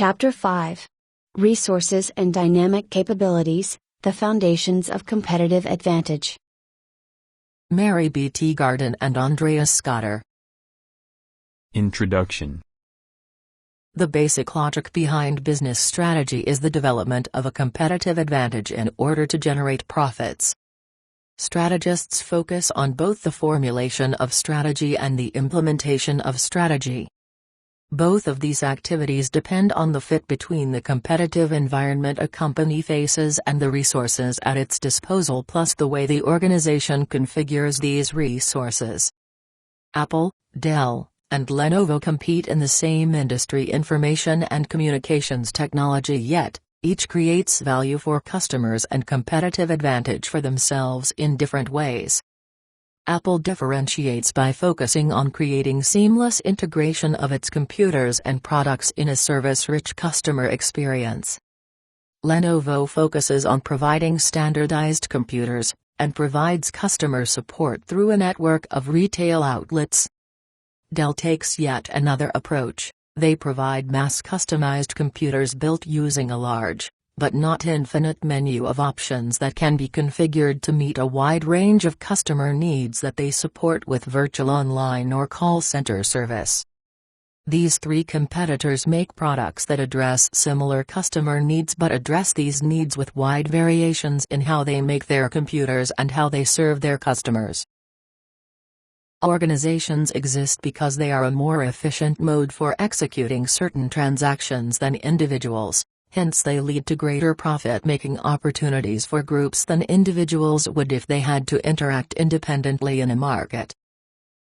Chapter 5. Resources and Dynamic Capabilities, the Foundations of Competitive Advantage. Mary B. Teagarden and Andreas Scotter. Introduction. The basic logic behind business strategy is the development of a competitive advantage in order to generate profits. Strategists focus on both the formulation of strategy and the implementation of strategy. Both of these activities depend on the fit between the competitive environment a company faces and the resources at its disposal, plus the way the organization configures these resources. Apple, Dell, and Lenovo compete in the same industry, information and communications technology, yet each creates value for customers and competitive advantage for themselves in different ways. Apple differentiates by focusing on creating seamless integration of its computers and products in a service-rich customer experience. Lenovo focuses on providing standardized computers, and provides customer support through a network of retail outlets. Dell takes yet another approach. They provide mass-customized computers built using a large, but not infinite menu of options that can be configured to meet a wide range of customer needs that they support with virtual online or call center service. These three competitors make products that address similar customer needs but address these needs with wide variations in how they make their computers and how they serve their customers. Organizations exist because they are a more efficient mode for executing certain transactions than individuals. Hence they lead to greater profit-making opportunities for groups than individuals would if they had to interact independently in a market.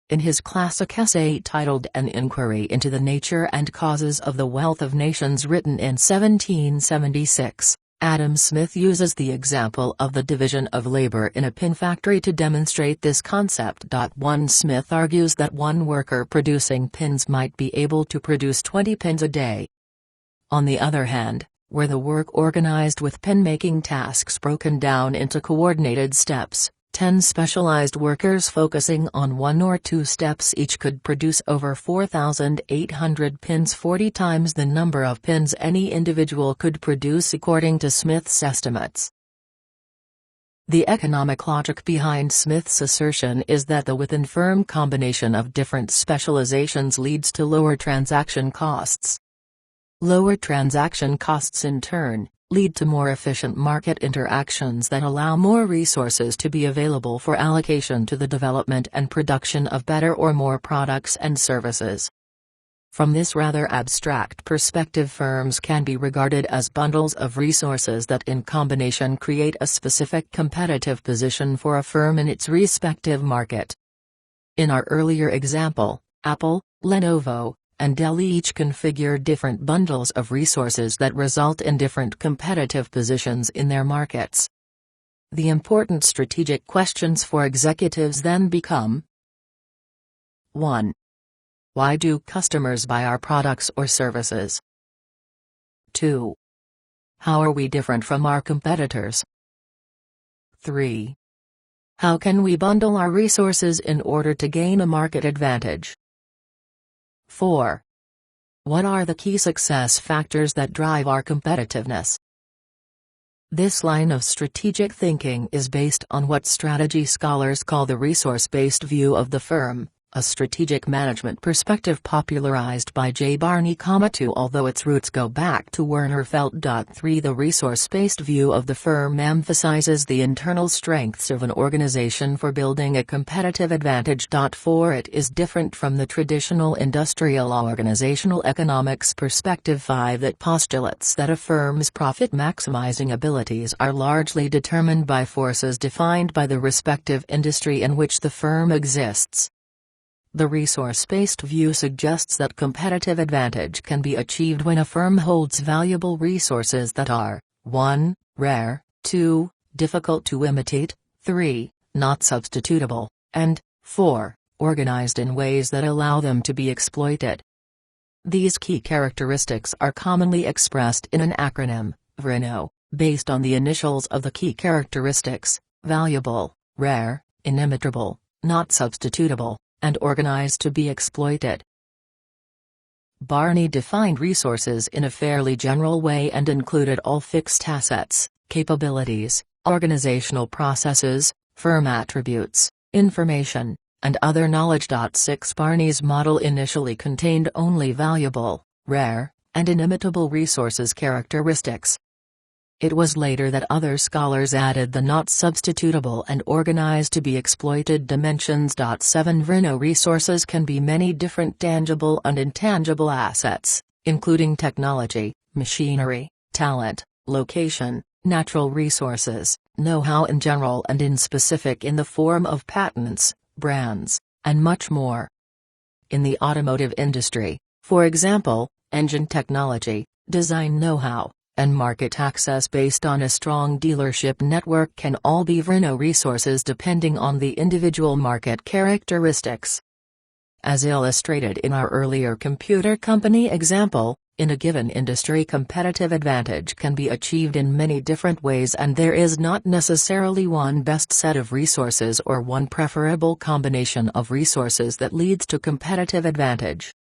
In his classic essay titled An Inquiry into the Nature and Causes of the Wealth of Nations, written in 1776, Adam Smith uses the example of the division of labor in a pin factory to demonstrate this concept. One Smith argues that one worker producing pins might be able to produce 20 pins a day. On the other hand, were the work organized with pin-making tasks broken down into coordinated steps, 10 specialized workers focusing on one or two steps each could produce over 4,800 pins, 40 times the number of pins any individual could produce according to Smith's estimates. The economic logic behind Smith's assertion is that the within-firm combination of different specializations leads to lower transaction costs. Lower transaction costs in turn lead to more efficient market interactions that allow more resources to be available for allocation to the development and production of better or more products and services. From this rather abstract perspective, firms can be regarded as bundles of resources that in combination create a specific competitive position for a firm in its respective market. In our earlier example, Apple, Lenovo, and Dell each configure different bundles of resources that result in different competitive positions in their markets. The important strategic questions for executives then become: 1. Why do customers buy our products or services? 2. How are we different from our competitors? 3. How can we bundle our resources in order to gain a market advantage? 4. What are the key success factors that drive our competitiveness? This line of strategic thinking is based on what strategy scholars call the resource-based view of the firm, a strategic management perspective popularized by J. Barney, 2, although its roots go back to Werner Felt. 3. The resource-based view of the firm emphasizes the internal strengths of an organization for building a competitive advantage. 4. It is different from the traditional industrial organizational economics perspective. 5. That postulates that a firm's profit-maximizing abilities are largely determined by forces defined by the respective industry in which the firm exists. The resource-based view suggests that competitive advantage can be achieved when a firm holds valuable resources that are 1. Rare, 2. Difficult to imitate, 3. Not substitutable, and 4. Organized in ways that allow them to be exploited. These key characteristics are commonly expressed in an acronym, VRINO, based on the initials of the key characteristics: valuable, rare, inimitable, not substitutable, and organized to be exploited. Barney defined resources in a fairly general way and included all fixed assets, capabilities, organizational processes, firm attributes, information, and other knowledge. 6 Barney's model initially contained only valuable, rare, and inimitable resources characteristics. It was later that other scholars added the not substitutable and organized to be exploited dimensions. 7 Vrino resources can be many different tangible and intangible assets, including technology, machinery, talent, location, natural resources, know-how in general and in specific in the form of patents, brands, and much more. In the automotive industry, for example, engine technology, design know-how, and market access based on a strong dealership network can all be Vrino resources depending on the individual market characteristics. As illustrated in our earlier computer company example, in a given industry competitive advantage can be achieved in many different ways and there is not necessarily one best set of resources or one preferable combination of resources that leads to competitive advantage.